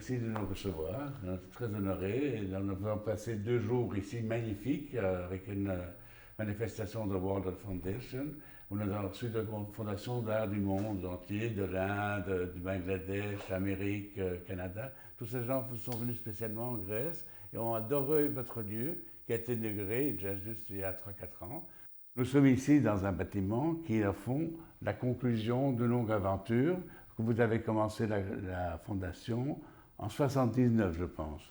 Merci de nous recevoir. On est très honorés. Et nous avons passé 2 jours ici magnifiques avec une manifestation de World Foundation où nous avons reçu de fondations d'art du monde entier, de l'Inde, du Bangladesh, Amérique, Canada. Tous ces gens sont venus spécialement en Grèce et ont adoré votre lieu qui a été inauguré déjà juste il y a 3-4 ans. Nous sommes ici dans un bâtiment qui est au fond la conclusion d'une longue aventure. Vous avez commencé la fondation en 79, je pense.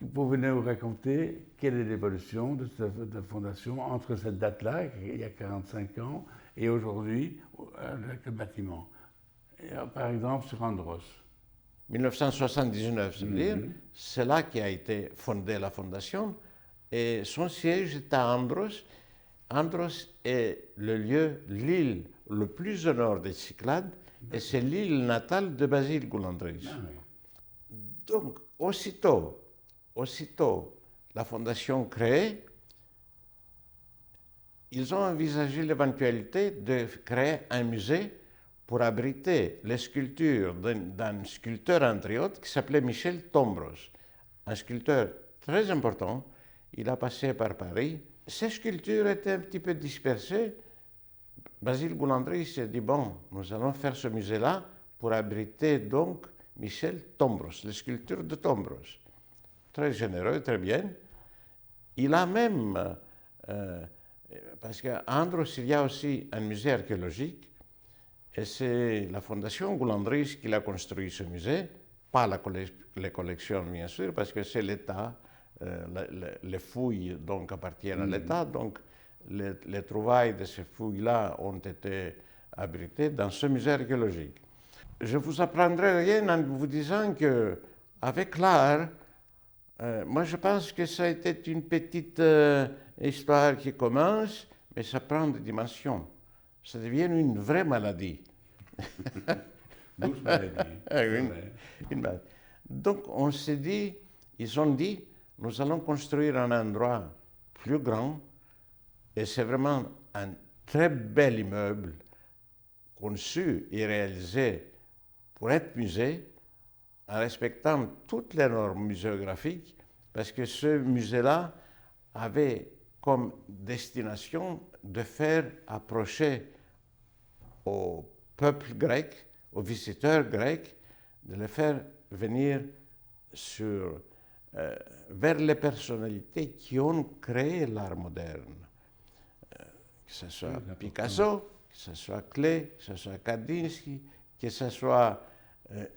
Vous venez nous raconter quelle est l'évolution de cette fondation entre cette date-là, il y a 45 ans, et aujourd'hui, avec le bâtiment. Et, par exemple, sur Andros. 1979, c'est-à-dire, c'est là qu'a été fondée la fondation, et son siège est à Andros. Andros est le lieu, l'île le plus au nord des Cyclades, et c'est l'île natale de Basile Goulandris. Ah, oui. Donc, aussitôt la fondation créée, ils ont envisagé l'éventualité de créer un musée pour abriter les sculptures d'un sculpteur andriote qui s'appelait Michel Tombros, un sculpteur très important. Il a passé par Paris. Ces sculptures étaient un petit peu dispersées. Basile Goulandris s'est dit, bon, nous allons faire ce musée-là pour abriter donc Michel Tombros, les sculptures de Tombros. Très généreux, très bien. Il a même, parce qu'à Andros, il y a aussi un musée archéologique, et c'est la fondation Goulandris qui a construit ce musée, pas les collections bien sûr, parce que c'est l'État, les fouilles donc appartiennent à l'État, donc les trouvailles de ces fouilles-là ont été abritées dans ce musée archéologique. Je ne vous apprendrai rien en vous disant qu'avec l'art, moi je pense que ça a été une petite histoire qui commence, mais ça prend des dimensions. Ça devient une vraie maladie. Douce maladie. Une maladie. Donc on s'est dit, ils ont dit, nous allons construire un endroit plus grand, et c'est vraiment un très bel immeuble conçu et réalisé pour être musée, en respectant toutes les normes muséographiques, parce que ce musée-là avait comme destination de faire approcher au peuple grec, aux visiteurs grecs, de les faire venir vers les personnalités qui ont créé l'art moderne. Que ce soit Picasso, que ce soit Klee, que ce soit Kandinsky, que ce soit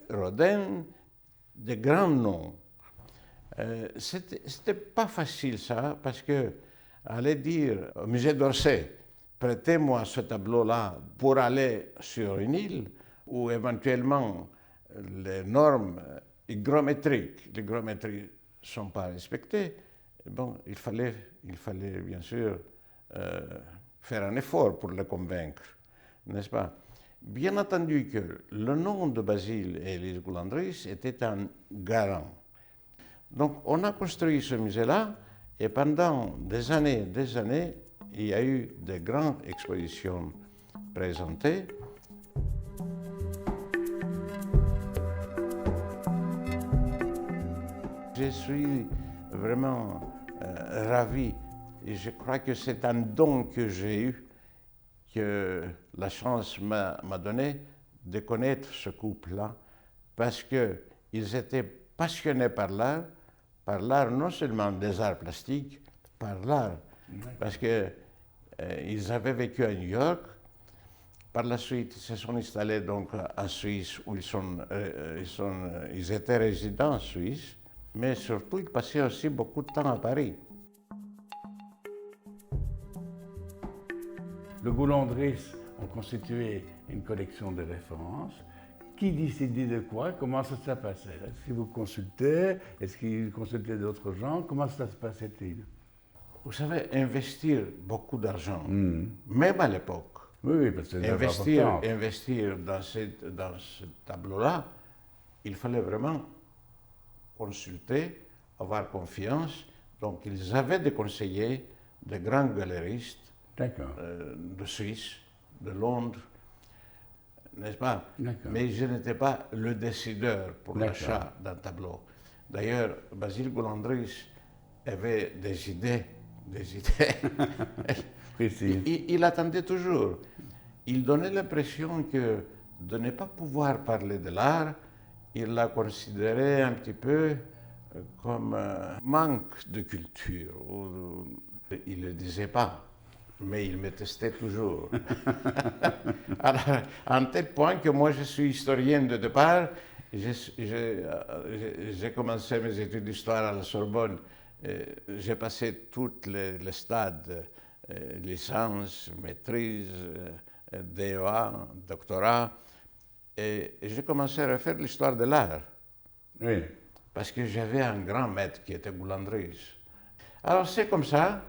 Rodin, de grands noms. C'était pas facile ça, parce que aller dire au musée d'Orsay, prêtez-moi ce tableau-là pour aller sur une île où éventuellement les normes hygrométriques ne sont pas respectées, bon, il fallait bien sûr faire un effort pour les convaincre, n'est-ce pas? Bien entendu que le nom de Basile et Élise Goulandris était un garant. Donc on a construit ce musée-là, et pendant des années, il y a eu de grandes expositions présentées. Je suis vraiment ravi, et je crois que c'est un don que j'ai eu, que la chance m'a donné de connaître ce couple-là, parce qu'ils étaient passionnés par l'art non seulement des arts plastiques, par l'art, parce qu'ils avaient vécu à New York. Par la suite, ils se sont installés donc en Suisse, où ils étaient résidents en Suisse, mais surtout ils passaient aussi beaucoup de temps à Paris. Le Goulandris ont constitué une collection de références. Qui décidait de quoi? Comment ça se passait? Est-ce que vous consultez? Est-ce qu'ils consultaient d'autres gens? Comment ça se passait-il? Vous savez, investir beaucoup d'argent, même à l'époque, Oui, parce que c'est investir dans ce tableau-là, il fallait vraiment consulter, avoir confiance. Donc ils avaient des conseillers, de grands galeristes de Suisse, de Londres. n'est-ce pas? D'accord. Mais je n'étais pas le décideur pour D'accord. l'achat d'un tableau. D'ailleurs, Basile Goulandris avait des idées. Précis. Il attendait toujours. Il donnait l'impression que de ne pas pouvoir parler de l'art, il la considérait un petit peu comme un manque de culture. Il ne le disait pas, mais il me testait toujours. Alors, à un tel point que moi, je suis historien de départ. J'ai commencé mes études d'histoire à la Sorbonne. J'ai passé tous les stades, licence, maîtrise, DEA, doctorat. Et j'ai commencé à refaire l'histoire de l'art. Oui. Parce que j'avais un grand maître qui était Goulandris. Alors c'est comme ça,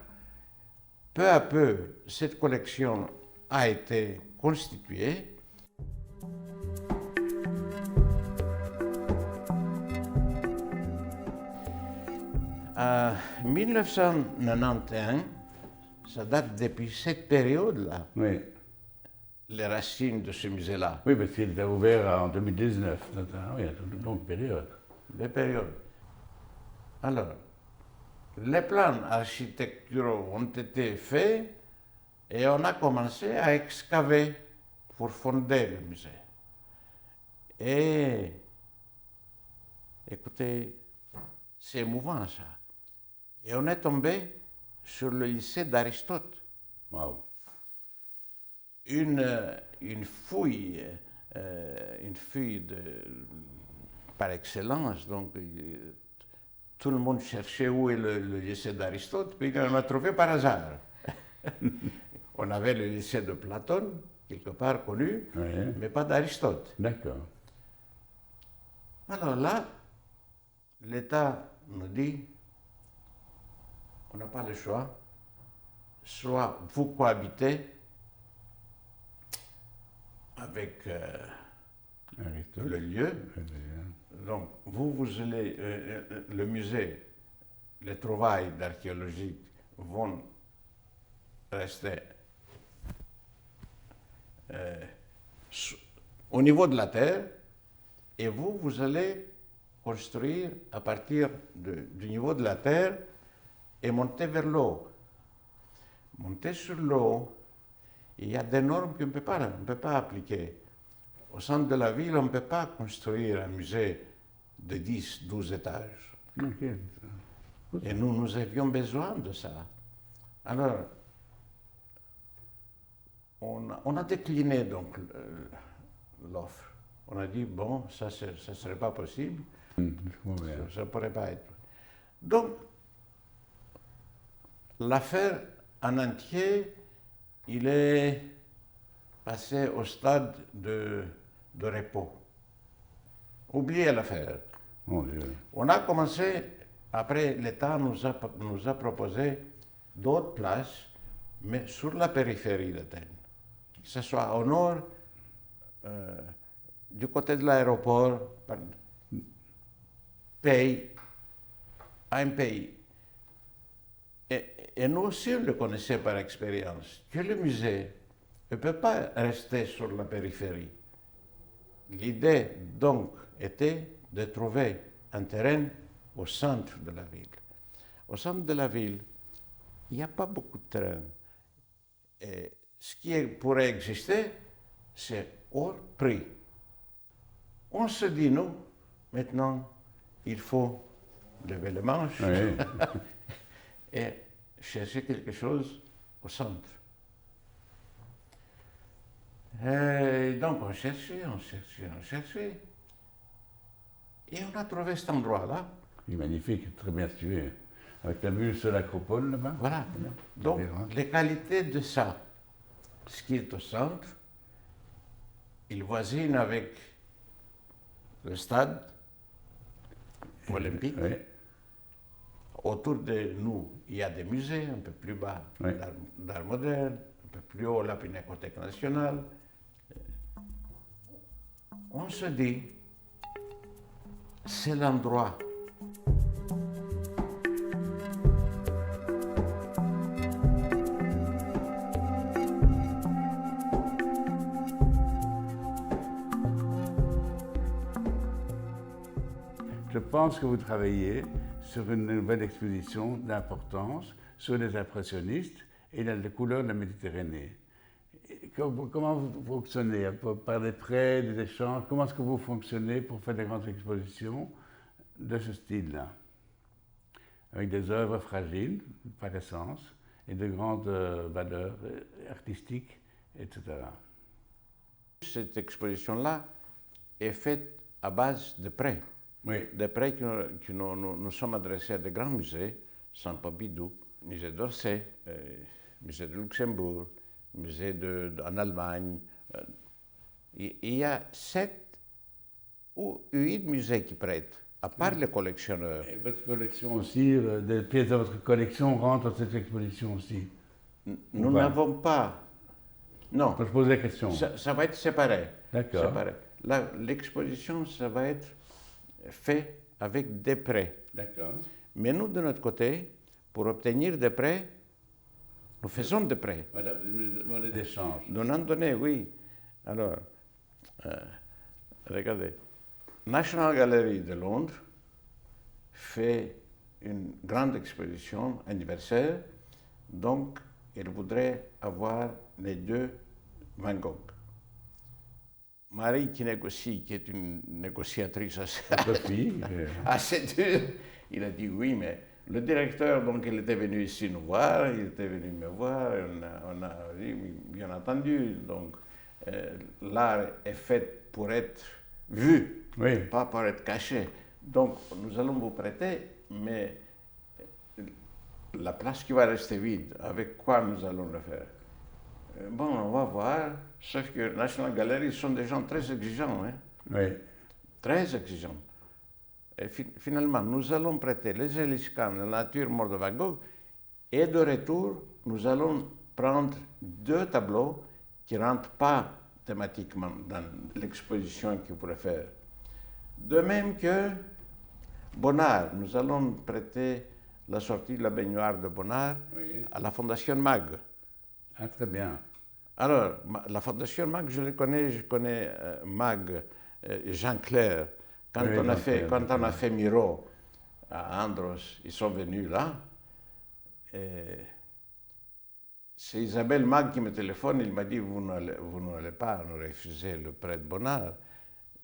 peu à peu, cette collection a été constituée. En 1991, ça date depuis cette période-là, Oui. les racines de ce musée-là. Oui, parce qu'il était ouvert en 2019. Oui, il y a une longue période. Les périodes. Alors, les plans architecturaux ont été faits et on a commencé à excaver pour fonder le musée. Et écoutez, c'est émouvant ça. Et on est tombé sur le lycée d'Aristote. Waouh. Une fouille par excellence. Donc, tout le monde cherchait où est le lycée d'Aristote, puis on l'a trouvé par hasard. On avait le lycée de Platon, quelque part connu, Oui. mais pas d'Aristote. D'accord. Alors là, l'État nous dit, on n'a pas le choix, soit vous cohabitez avec Aristote. le lieu, donc vous allez, le musée, les trouvailles d'archéologie vont rester au niveau de la terre, et vous allez construire à partir du niveau de la terre et monter vers l'eau. Monter sur l'eau, il y a des normes qu'on ne peut pas appliquer. Au centre de la ville, on ne peut pas construire un musée de 10, 12 étages. Ok. Et nous avions besoin de ça. Alors, on a décliné donc l'offre. On a dit, bon, ça ne serait pas possible, ça ne pourrait pas être. Donc, l'affaire en entier, il est passé au stade de repos. Oubliez l'affaire. Mon Dieu. On a commencé, après l'État nous a proposé d'autres places, mais sur la périphérie d'Athènes. Que ce soit au nord, du côté de l'aéroport, un pays. Et nous aussi, on le connaissait par expérience, que le musée ne peut pas rester sur la périphérie. L'idée, donc, était de trouver un terrain au centre de la ville. Au centre de la ville, il n'y a pas beaucoup de terrain. Et ce qui pourrait exister, c'est hors prix. On se dit, nous, maintenant, il faut lever les manches Oui. et chercher quelque chose au centre. Et donc on cherchait. Et on a trouvé cet endroit-là. Il est magnifique, très bien situé. Avec la vue sur l'acropole là-bas. Voilà. Donc les qualités de ça, ce qui est au centre, il voisine avec le stade olympique. Oui. Autour de nous, il y a des musées, un peu plus bas, Oui. d'art moderne, un peu plus haut, la Pinacothèque nationale. On se dit, c'est l'endroit. pense que vous travaillez sur une nouvelle exposition d'importance sur les impressionnistes et les couleurs de la Méditerranée. Comment vous fonctionnez? Par des prêts, des échanges? Comment est-ce que vous fonctionnez pour faire des grandes expositions de ce style-là? Avec des œuvres fragiles, par essence, et de grandes valeurs artistiques, etc. Cette exposition-là est faite à base de prêts. Oui. Des prêts que nous sommes adressés à de grands musées, Centre Pompidou, Musée d'Orsay, Musée de Luxembourg, Musée en Allemagne. Il y a 7 ou 8 musées qui prêtent, à part les collectionneurs. Et votre collection aussi, des pièces de votre collection rentrent dans cette exposition aussi? Nous n'avons pas... Non. Je pose la question. Ça va être séparé. D'accord. L'exposition, ça va être fait avec des prêts. D'accord. Mais nous, de notre côté, pour obtenir des prêts, nous faisons des prêts. Voilà, une monnaie d'échange. Donnant donné, oui. Alors, regardez, National Gallery de Londres fait une grande exposition anniversaire, donc il voudrait avoir les 2 Van Gogh. Marie qui négocie, qui est une négociatrice assez dure, il a dit oui, mais le directeur, donc, il était venu ici nous voir, il était venu me voir, on a dit, bien entendu, donc, l'art est fait pour être vu, oui. Pas pour être caché. Donc, nous allons vous prêter, mais la place qui va rester vide, avec quoi nous allons le faire? Bon, on va voir, sauf que National Gallery sont des gens très exigeants, hein? Oui. Très exigeants. Et finalement, nous allons prêter les Eliscan, la nature morte de Van Gogh, et de retour, nous allons prendre 2 tableaux qui ne rentrent pas thématiquement dans l'exposition qu'ils pourraient faire. De même que Bonnard, nous allons prêter la sortie de la baignoire de Bonnard à la Fondation Mag. Ah, très bien. Alors, la Fondation Mag, je connais Mag, Jean Clair. Quand on a fait Miro à Andros, ils sont venus là. C'est Isabelle Mag qui me téléphone, il m'a dit, vous n'allez pas nous refuser le prêt de Bonnard.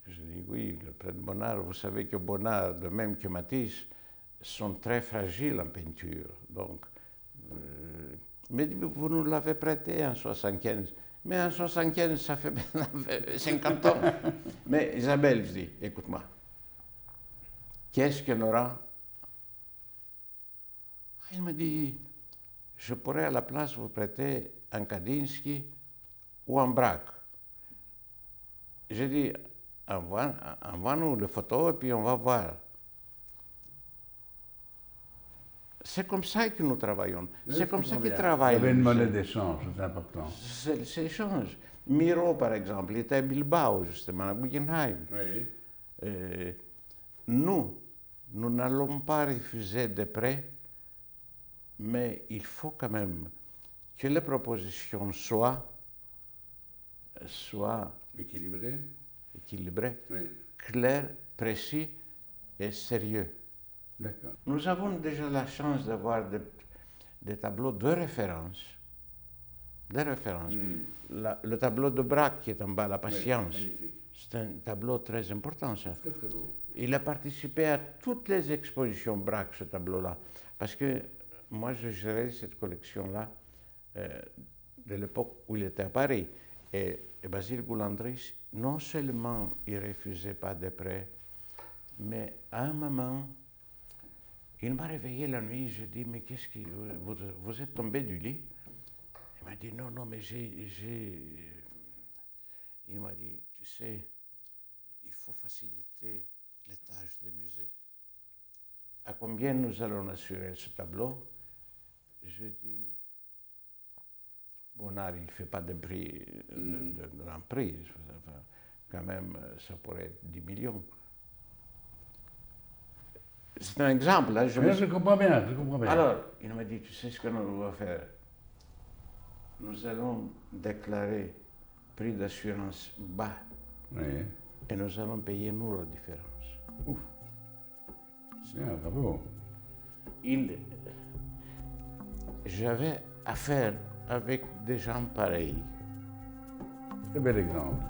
Je dis, oui, le prêt de Bonnard, vous savez que Bonnard, de même que Matisse, sont très fragiles en peinture. Donc, mais vous nous l'avez prêté en 75. Mais en 75, ça fait 50 ans. Mais Isabelle, je dis, écoute-moi, qu'est-ce qu'on aura? Il me dit, je pourrais à la place vous prêter un Kandinsky ou un Braque. J'ai dit, envoie-nous les photos et puis on va voir. C'est comme ça que nous travaillons. C'est comme ça qu'ils travaillent. Il y avait une monnaie d'échange, c'est important. C'est l'échange. Miro, par exemple, il était à Bilbao, justement, à Guggenheim. Oui. Nous n'allons pas refuser des prêts, mais il faut quand même que les propositions soient équilibrées, oui. Claires, précises et sérieux. D'accord. Nous avons déjà la chance d'avoir des tableaux de référence. Le tableau de Braque qui est en bas, La Patience, c'est un tableau très important, ça. Très, très beau. Il a participé à toutes les expositions Braque, ce tableau-là. Parce que moi, je gérais cette collection-là de l'époque où il était à Paris. Et Basile Goulandris, non seulement il ne refusait pas de prêts, mais à un moment, il m'a réveillé la nuit, j'ai dit, mais qu'est-ce que vous êtes tombé du lit? Il m'a dit, non, mais il m'a dit, tu sais, il faut faciliter les tâches des musées. À combien nous allons assurer ce tableau? Je dis, Bonnard, il ne fait pas de prix, de grand prix. Enfin, quand même, ça pourrait être 10 millions. C'est un exemple. Hein, je comprends bien, Alors, il m'a dit, tu sais ce que nous allons faire? Nous allons déclarer prix d'assurance bas. Oui. Et nous allons payer nous la différence. Ouf. Bien, bravo. J'avais affaire avec des gens pareils. Très bel exemple.